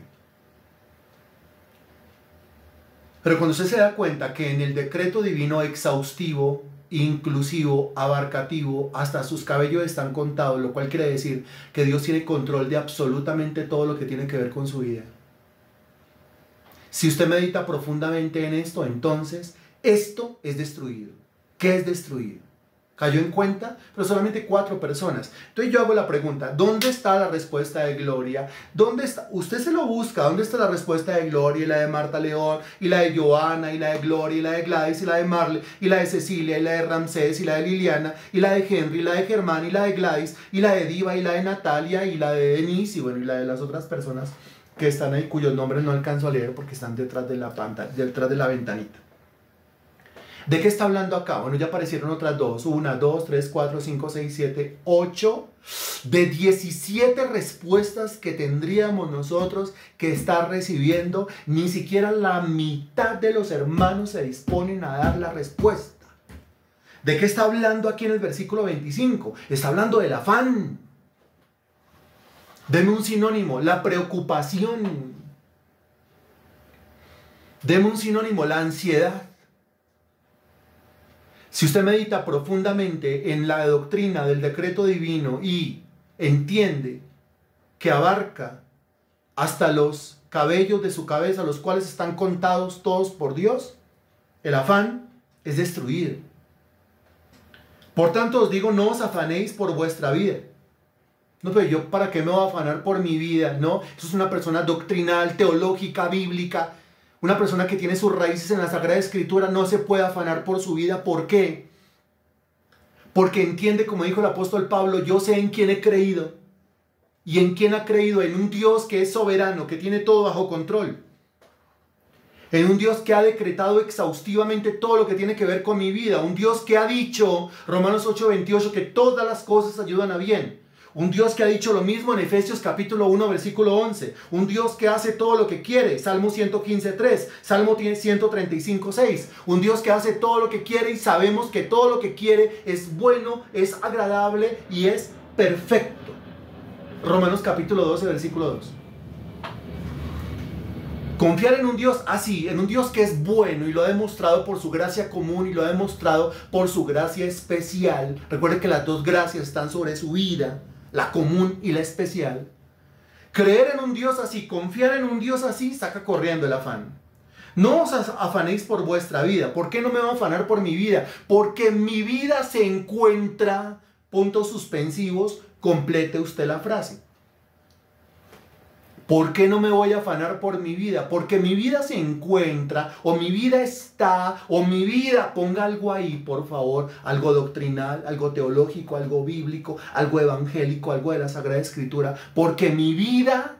Pero cuando usted se da cuenta que en el decreto divino exhaustivo, inclusivo, abarcativo, hasta sus cabellos están contados, lo cual quiere decir que Dios tiene control de absolutamente todo lo que tiene que ver con su vida. Si usted medita profundamente en esto, entonces esto es destruido. ¿Qué es destruido? Cayó en cuenta, pero solamente 4 personas. Entonces yo hago la pregunta, ¿dónde está la respuesta de Gloria? ¿Dónde está? Usted se lo busca, ¿dónde está la respuesta de Gloria? Y la de Marta León, y la de Joana, y la de Gloria, y la de Gladys, y la de Marle, y la de Cecilia, y la de Ramsés, y la de Liliana, y la de Henry, y la de Germán, y la de Gladys, y la de Diva, y la de Natalia, y la de Denise, y bueno, y la de las otras personas que están ahí, cuyos nombres no alcanzo a leer porque están detrás de la pantalla, detrás de la ventanita. ¿De qué está hablando acá? Bueno, ya aparecieron otras 2. 1, 2, 3, 4, 5, 6, 7, 8. De 17 respuestas que tendríamos nosotros que estar recibiendo, ni siquiera la mitad de los hermanos se disponen a dar la respuesta. ¿De qué está hablando aquí en el versículo 25? Está hablando del afán. Deme un sinónimo, la preocupación. Deme un sinónimo, la ansiedad. Si usted medita profundamente en la doctrina del decreto divino y entiende que abarca hasta los cabellos de su cabeza, los cuales están contados todos por Dios, el afán es destruido. Por tanto os digo, no os afanéis por vuestra vida. No, pero yo ¿para qué me voy a afanar por mi vida? No, eso es una persona doctrinal, teológica, bíblica. Una persona que tiene sus raíces en la Sagrada Escritura no se puede afanar por su vida. ¿Por qué? Porque entiende, como dijo el apóstol Pablo, yo sé en quién he creído. ¿Y en quién ha creído? En un Dios que es soberano, que tiene todo bajo control. En un Dios que ha decretado exhaustivamente todo lo que tiene que ver con mi vida. Un Dios que ha dicho, Romanos 8:28, que todas las cosas ayudan a bien. Un Dios que ha dicho lo mismo en Efesios capítulo 1, versículo 11. Un Dios que hace todo lo que quiere. Salmo 115:3. Salmo 135:6. Un Dios que hace todo lo que quiere y sabemos que todo lo que quiere es bueno, es agradable y es perfecto. Romanos capítulo 12, versículo 2. Confiar en un Dios así, en un Dios que es bueno y lo ha demostrado por su gracia común y lo ha demostrado por su gracia especial. Recuerden que las dos gracias están sobre su vida, la común y la especial. Creer en un Dios así, confiar en un Dios así, saca corriendo el afán. No os afanéis por vuestra vida. ¿Por qué no me voy a afanar por mi vida? Porque mi vida se encuentra, puntos suspensivos, complete usted la frase. ¿Por qué no me voy a afanar por mi vida? Porque mi vida se encuentra, o mi vida está, o mi vida, ponga algo ahí, por favor, algo doctrinal, algo teológico, algo bíblico, algo evangélico, algo de la Sagrada Escritura. Porque mi vida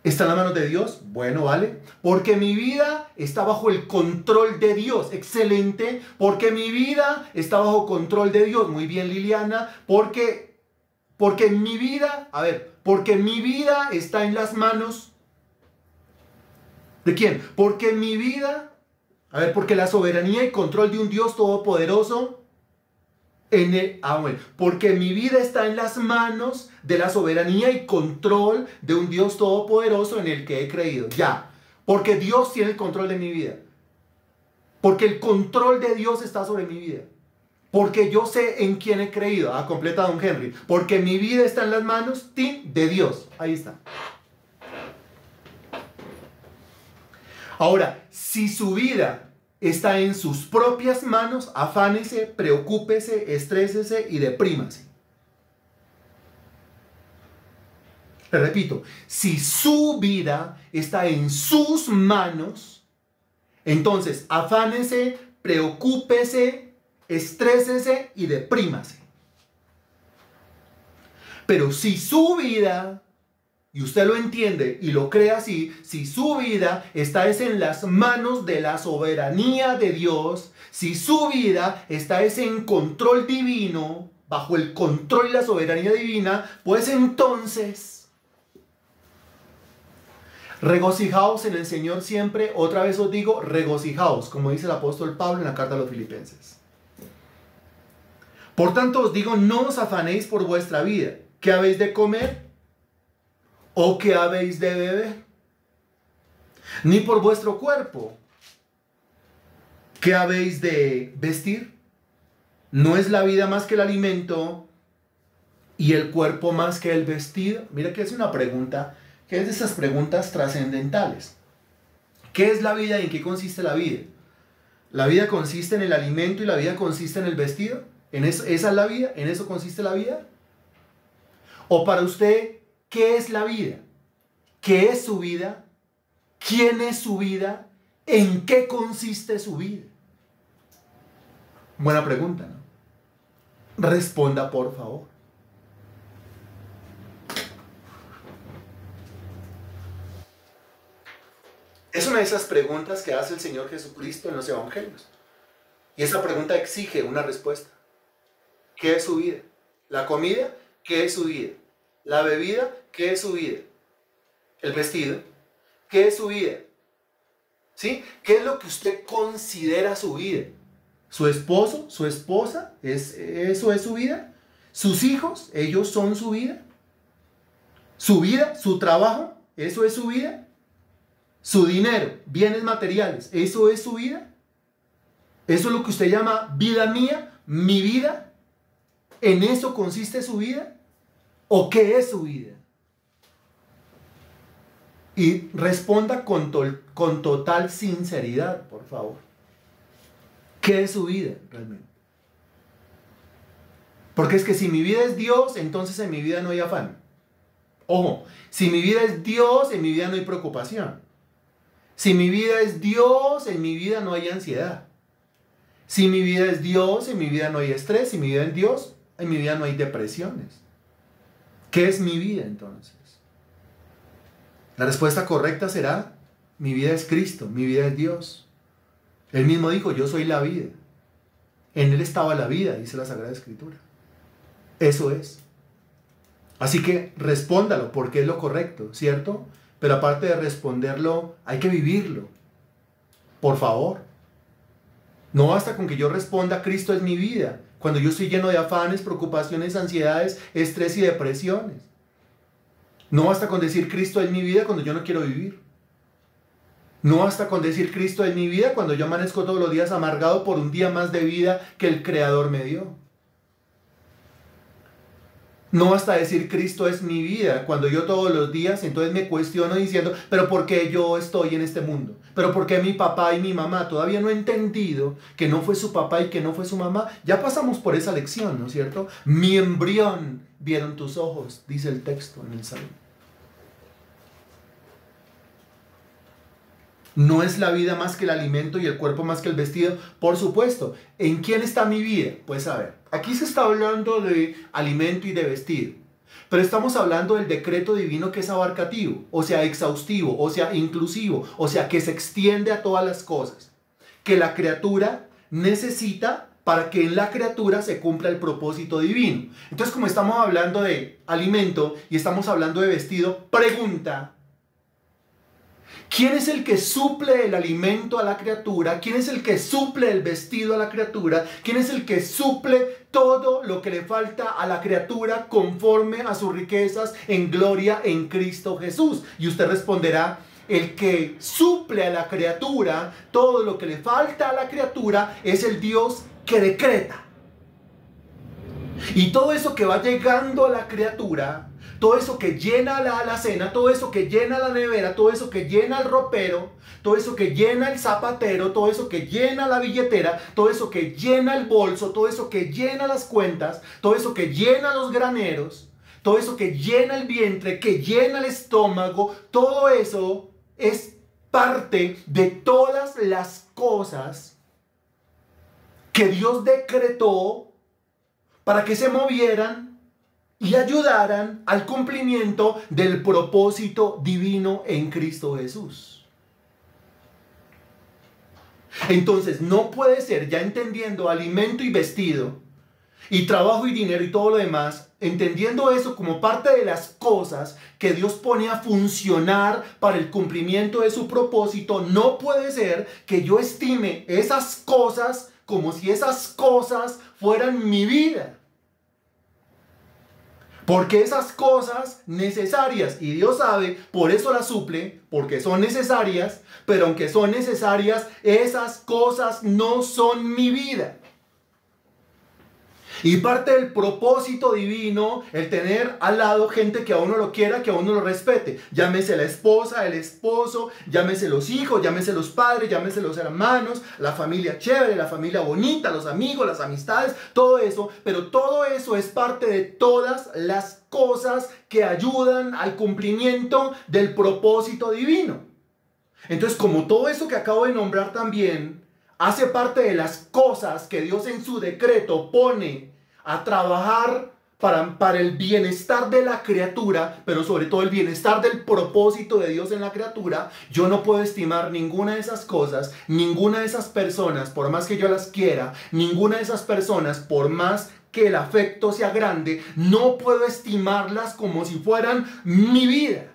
está en las manos de Dios. Bueno, ¿vale? Porque mi vida está bajo el control de Dios. Excelente. Porque mi vida está bajo control de Dios. Muy bien, Liliana. Porque mi vida, porque mi vida está en las manos ¿de quién? Porque mi vida, porque la soberanía y control de un Dios todopoderoso porque mi vida está en las manos de la soberanía y control de un Dios todopoderoso en el que he creído. Ya, porque Dios tiene el control de mi vida. Porque el control de Dios está sobre mi vida. Porque yo sé en quién he creído. Completa don Henry. Porque mi vida está en las manos de Dios. Ahí está. Ahora, si su vida está en sus propias manos, afánese, preocúpese, estrésese y deprímase. Le repito, si su vida está en sus manos, entonces afánese, preocúpese, estrésese y deprímase. Pero si su vida, y usted lo entiende y lo cree así, si su vida está en las manos de la soberanía de Dios, si su vida está en control divino, bajo el control y la soberanía divina, pues entonces Regocijaos en el Señor siempre. Otra vez os digo, regocijaos, como dice el apóstol Pablo en la carta a los Filipenses. Por tanto os digo, no os afanéis por vuestra vida. ¿Qué habéis de comer? ¿O qué habéis de beber? Ni por vuestro cuerpo. ¿Qué habéis de vestir? ¿No es la vida más que el alimento y el cuerpo más que el vestido? Mira que es una pregunta, que es de esas preguntas trascendentales. ¿Qué es la vida y en qué consiste la vida? ¿La vida consiste en el alimento y la vida consiste en el vestido? ¿En eso, esa es la vida? ¿En eso consiste la vida? ¿O para usted, qué es la vida? ¿Qué es su vida? ¿Quién es su vida? ¿En qué consiste su vida? Buena pregunta, ¿no? Responda, por favor. Es una de esas preguntas que hace el Señor Jesucristo en los Evangelios. Y esa pregunta exige una respuesta. ¿Qué es su vida? La comida, ¿qué es su vida? La bebida, ¿qué es su vida? El vestido, ¿qué es su vida? ¿Sí? ¿Qué es lo que usted considera su vida? ¿Su esposo, su esposa, eso es su vida? ¿Sus hijos, ellos son su vida? ¿Su vida, su trabajo, eso es su vida? ¿Su dinero, bienes materiales, eso es su vida? ¿Eso es lo que usted llama vida mía, mi vida? ¿En eso consiste su vida? ¿O qué es su vida? Y responda con total sinceridad, por favor. ¿Qué es su vida realmente? Porque es que si mi vida es Dios, entonces en mi vida no hay afán. Ojo, si mi vida es Dios, en mi vida no hay preocupación. Si mi vida es Dios, en mi vida no hay ansiedad. Si mi vida es Dios, en mi vida no hay estrés. Si mi vida es Dios, en mi vida no hay depresiones. ¿Qué es mi vida entonces? La respuesta correcta será, mi vida es Cristo, mi vida es Dios. Él mismo dijo, yo soy la vida. En Él estaba la vida, dice la Sagrada Escritura. Eso es. Así que respóndalo porque es lo correcto, ¿cierto? Pero aparte de responderlo, hay que vivirlo. Por favor. No basta con que yo responda, Cristo es mi vida, cuando yo estoy lleno de afanes, preocupaciones, ansiedades, estrés y depresiones. No basta con decir Cristo es mi vida cuando yo no quiero vivir. No basta con decir Cristo es mi vida cuando yo amanezco todos los días amargado por un día más de vida que el Creador me dio. No basta decir Cristo es mi vida cuando yo todos los días entonces me cuestiono diciendo, pero ¿por qué yo estoy en este mundo? ¿Pero por qué mi papá y mi mamá? Todavía no he entendido que no fue su papá y que no fue su mamá. Ya pasamos por esa lección, ¿no es cierto? Mi embrión vieron tus ojos, dice el texto en el Salmo. ¿No es la vida más que el alimento y el cuerpo más que el vestido? Por supuesto. ¿En quién está mi vida? Pues a ver, aquí se está hablando de alimento y de vestido. Pero estamos hablando del decreto divino que es abarcativo, o sea, exhaustivo, o sea, inclusivo, o sea, que se extiende a todas las cosas. Que la criatura necesita para que en la criatura se cumpla el propósito divino. Entonces, como estamos hablando de alimento y estamos hablando de vestido, pregunta: ¿quién es el que suple el alimento a la criatura? ¿Quién es el que suple el vestido a la criatura? ¿Quién es el que suple todo lo que le falta a la criatura conforme a sus riquezas en gloria en Cristo Jesús? Y usted responderá: el que suple a la criatura todo lo que le falta a la criatura es el Dios que decreta. Y todo eso que va llegando a la criatura, todo eso que llena la alacena, todo eso que llena la nevera, todo eso que llena el ropero, todo eso que llena el zapatero, todo eso que llena la billetera, todo eso que llena el bolso, todo eso que llena las cuentas, todo eso que llena los graneros, todo eso que llena el vientre, que llena el estómago, todo eso es parte de todas las cosas que Dios decretó para que se movieran y ayudaran al cumplimiento del propósito divino en Cristo Jesús. Entonces, no puede ser, ya entendiendo alimento y vestido, y trabajo y dinero y todo lo demás, entendiendo eso como parte de las cosas que Dios pone a funcionar para el cumplimiento de su propósito, no puede ser que yo estime esas cosas como si esas cosas fueran mi vida. Porque esas cosas necesarias, y Dios sabe, por eso las suple, porque son necesarias, pero aunque son necesarias, esas cosas no son mi vida. Y parte del propósito divino, el tener al lado gente que a uno lo quiera, que a uno lo respete. Llámese la esposa, el esposo, llámese los hijos, llámese los padres, llámese los hermanos, la familia chévere, la familia bonita, los amigos, las amistades, todo eso. Pero todo eso es parte de todas las cosas que ayudan al cumplimiento del propósito divino. Entonces, como todo eso que acabo de nombrar también hace parte de las cosas que Dios en su decreto pone a trabajar para el bienestar de la criatura, pero sobre todo el bienestar del propósito de Dios en la criatura, yo no puedo estimar ninguna de esas cosas, ninguna de esas personas, por más que yo las quiera, ninguna de esas personas, por más que el afecto sea grande, no puedo estimarlas como si fueran mi vida.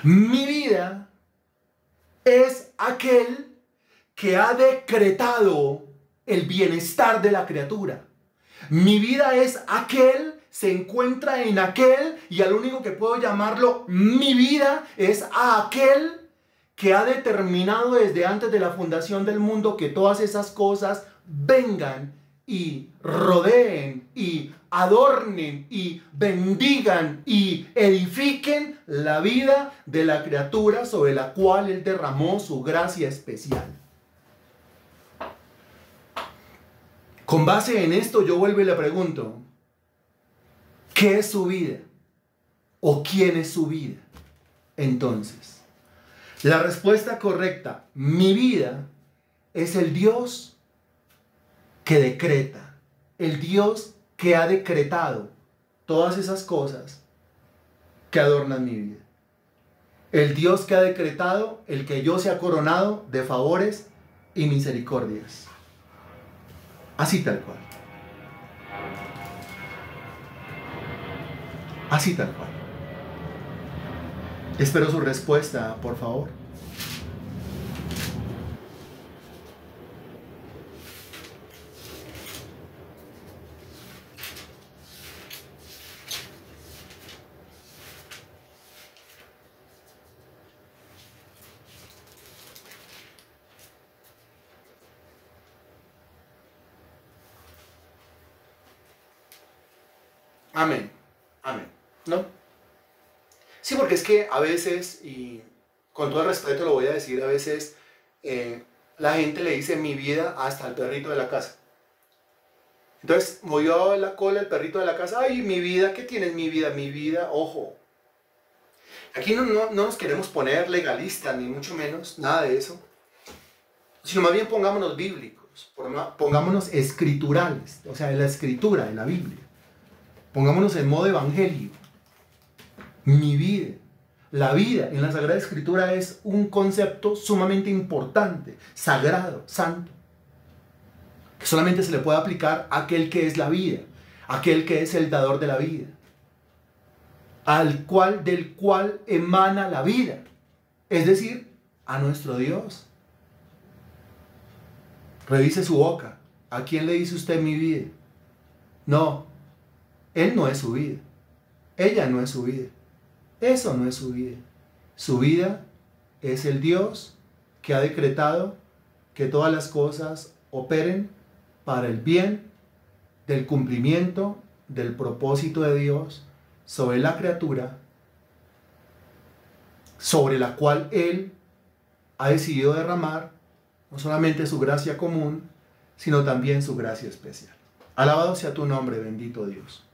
Mi vida es aquel que ha decretado el bienestar de la criatura. Mi vida es aquel, se encuentra en aquel, y al único que puedo llamarlo mi vida es a aquel que ha determinado desde antes de la fundación del mundo que todas esas cosas vengan y rodeen y adornen y bendigan y edifiquen la vida de la criatura sobre la cual Él derramó su gracia especial. Con base en esto yo vuelvo y le pregunto, ¿qué es su vida? ¿O quién es su vida? Entonces, la respuesta correcta, mi vida, es el Dios que decreta, el Dios que ha decretado todas esas cosas que adornan mi vida. El Dios que ha decretado el que yo sea coronado de favores y misericordias. Así tal cual. Así tal cual. Espero su respuesta, por favor. Amén. Amén. ¿No? Sí, porque es que a veces, y con todo el respeto lo voy a decir, a veces la gente le dice mi vida hasta al perrito de la casa. Entonces, movió la cola el perrito de la casa. Ay, mi vida, ¿qué tienes mi vida? Mi vida, ojo. Aquí no nos queremos poner legalistas, ni mucho menos, nada de eso. Sino más bien pongámonos bíblicos, pongámonos escriturales, o sea, de la escritura, de la Biblia. Pongámonos en modo evangelio. Mi vida. La vida en la Sagrada Escritura es un concepto sumamente importante, sagrado, santo, que solamente se le puede aplicar a aquel que es la vida, aquel que es el dador de la vida, del cual emana la vida, es decir, a nuestro Dios. Revise su boca. ¿A quién le dice usted mi vida? No, Él no es su vida. Ella no es su vida. Eso no es su vida. Su vida es el Dios que ha decretado que todas las cosas operen para el bien del cumplimiento del propósito de Dios sobre la criatura, sobre la cual Él ha decidido derramar no solamente su gracia común, sino también su gracia especial. Alabado sea tu nombre, bendito Dios.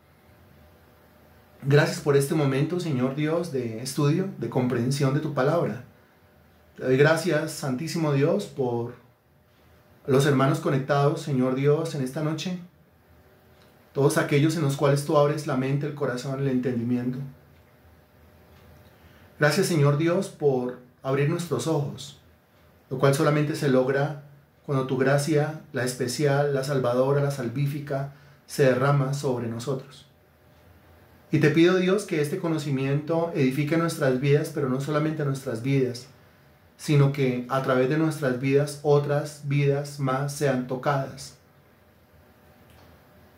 Gracias por este momento, Señor Dios, de estudio, de comprensión de tu palabra. Te doy gracias, Santísimo Dios, por los hermanos conectados, Señor Dios, en esta noche. Todos aquellos en los cuales tú abres la mente, el corazón, el entendimiento. Gracias, Señor Dios, por abrir nuestros ojos, lo cual solamente se logra cuando tu gracia, la especial, la salvadora, la salvífica, se derrama sobre nosotros. Y te pido, Dios, que este conocimiento edifique nuestras vidas, pero no solamente nuestras vidas, sino que a través de nuestras vidas otras vidas más sean tocadas.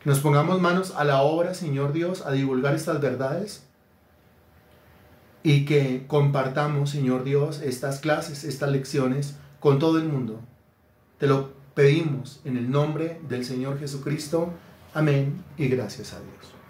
Que nos pongamos manos a la obra, Señor Dios, a divulgar estas verdades y que compartamos, Señor Dios, estas clases, estas lecciones con todo el mundo. Te lo pedimos en el nombre del Señor Jesucristo. Amén y gracias a Dios.